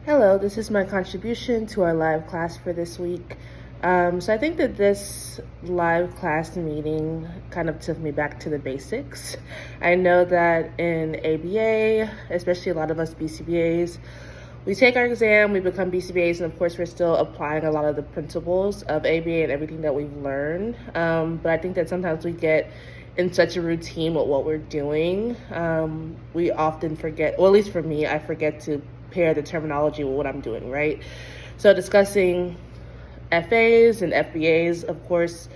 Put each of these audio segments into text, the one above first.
Hello, this is my contribution to our live class for this week. So I think that this live class meeting kind of took me back to the basics. I know that in ABA, especially a lot of us BCBAs, we take our exam, we become BCBAs, and of course we're still applying a lot of the principles of ABA and everything that we've learned. But I think that sometimes we get in such a routine with what we're doing, we often forget, well, at least for me, I forget to pair the terminology with what I'm doing, right? So discussing FAs and FBAs, of course,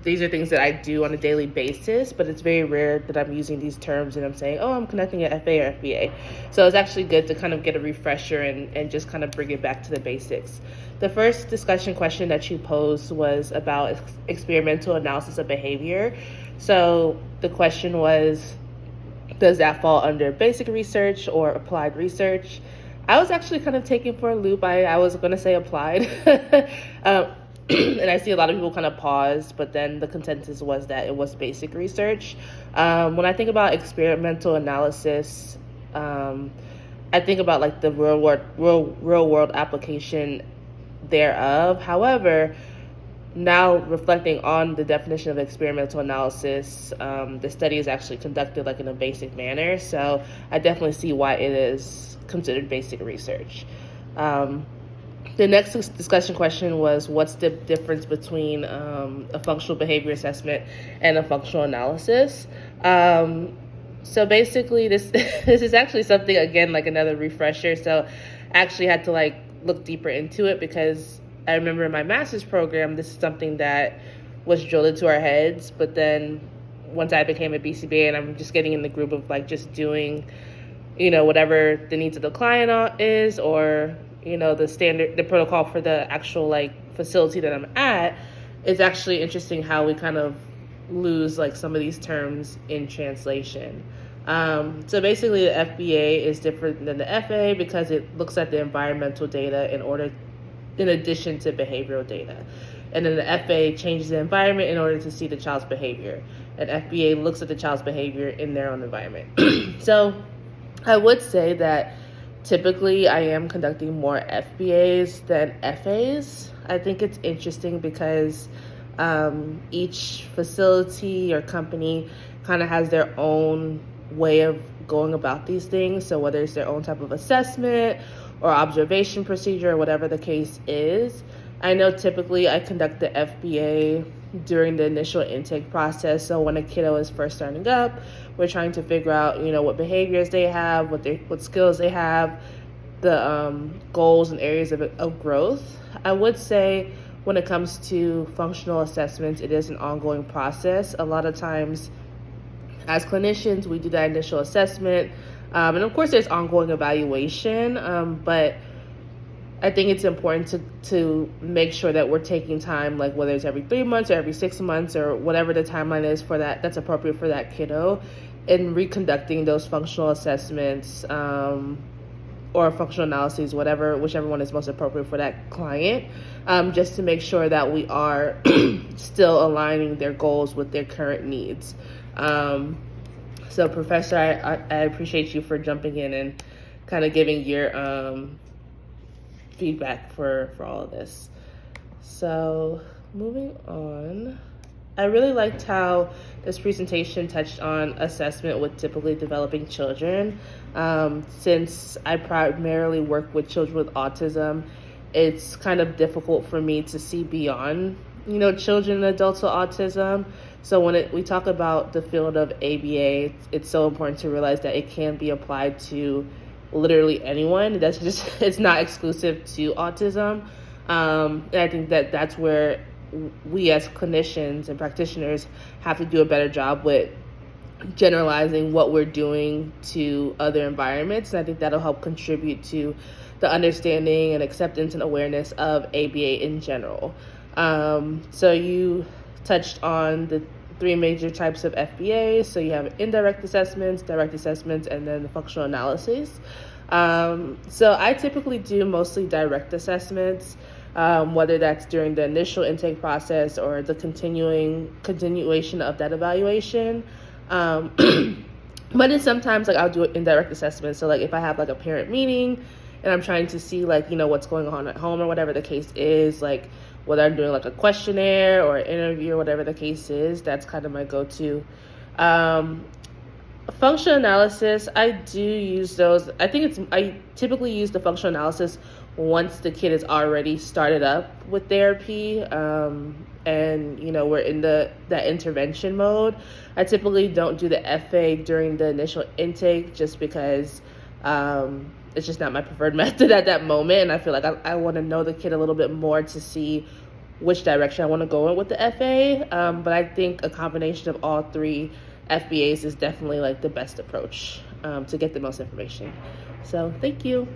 these are things that I do on a daily basis, but it's very rare that I'm using these terms and I'm saying, oh, I'm conducting an FA or FBA. So it's actually good to kind of get a refresher and just kind of bring it back to the basics. The first discussion question that you posed was about experimental analysis of behavior. So the question was, does that fall under basic research or applied research? I was actually kind of taken for a loop. I was going to say applied. And I see a lot of people kind of pause, but then the consensus was that it was basic research. When I think about experimental analysis, I think about like the real world application thereof. However, now reflecting on the definition of experimental analysis, the study is actually conducted like in a basic manner. So I definitely see why it is considered basic research. The next discussion question was, what's the difference between a functional behavior assessment and a functional analysis? So basically this this is actually something, again, like another refresher. So I actually had to like look deeper into it because I remember in my master's program, this is something that was drilled into our heads. But then once I became a BCBA and I'm just getting in the group of like just doing, whatever the needs of the client is, or, the protocol for the actual like facility that I'm at, it's actually interesting how we kind of lose like some of these terms in translation. So basically the FBA is different than the FA because it looks at the environmental data in addition to behavioral data. And then the FA changes the environment in order to see the child's behavior. And FBA looks at the child's behavior in their own environment. So I would say that typically I am conducting more FBAs than FAs. I think it's interesting because each facility or company kind of has their own way of going about these things. So whether it's their own type of assessment or observation procedure or whatever the case is. I know typically I conduct the FBA during the initial intake process. So when a kiddo is first starting up, we're trying to figure out, what behaviors they have, what skills they have, the goals and areas of growth. I would say when it comes to functional assessments, it is an ongoing process. A lot of times as clinicians, we do that initial assessment. And of course, there's ongoing evaluation, but I think it's important to make sure that we're taking time, like whether it's every 3 months or every 6 months or whatever the timeline is for that's appropriate for that kiddo, and reconducting those functional assessments or functional analyses, whichever one is most appropriate for that client, just to make sure that we are still aligning their goals with their current needs. So Professor, I appreciate you for jumping in and kind of giving your feedback for all of this. So moving on, I really liked how this presentation touched on assessment with typically developing children. Since I primarily work with children with autism, it's kind of difficult for me to see beyond children and adults with autism. So when we talk about the field of ABA, it's so important to realize that it can be applied to literally anyone. It's not exclusive to autism. And I think that's where we as clinicians and practitioners have to do a better job with generalizing what we're doing to other environments. And I think that'll help contribute to the understanding and acceptance and awareness of ABA in general. So you touched on the 3 major types of FBA. So you have indirect assessments, direct assessments, and then the functional analysis. So I typically do mostly direct assessments, whether that's during the initial intake process or the continuation of that evaluation. But then sometimes like I'll do an indirect assessment. So like if I have like a parent meeting and I'm trying to see like, you know, what's going on at home or whatever the case is, like whether I'm doing like a questionnaire or an interview or whatever the case is, that's kind of my go-to. Functional analysis, I do use those. I typically use the functional analysis once the kid is already started up with therapy, and you know we're in that intervention mode. I typically don't do the FA during the initial intake just because it's just not my preferred method at that moment, and I feel like I want to know the kid a little bit more to see which direction I want to go in with the FA. But I think a combination of all three FBAs is definitely like the best approach to get the most information. So thank you.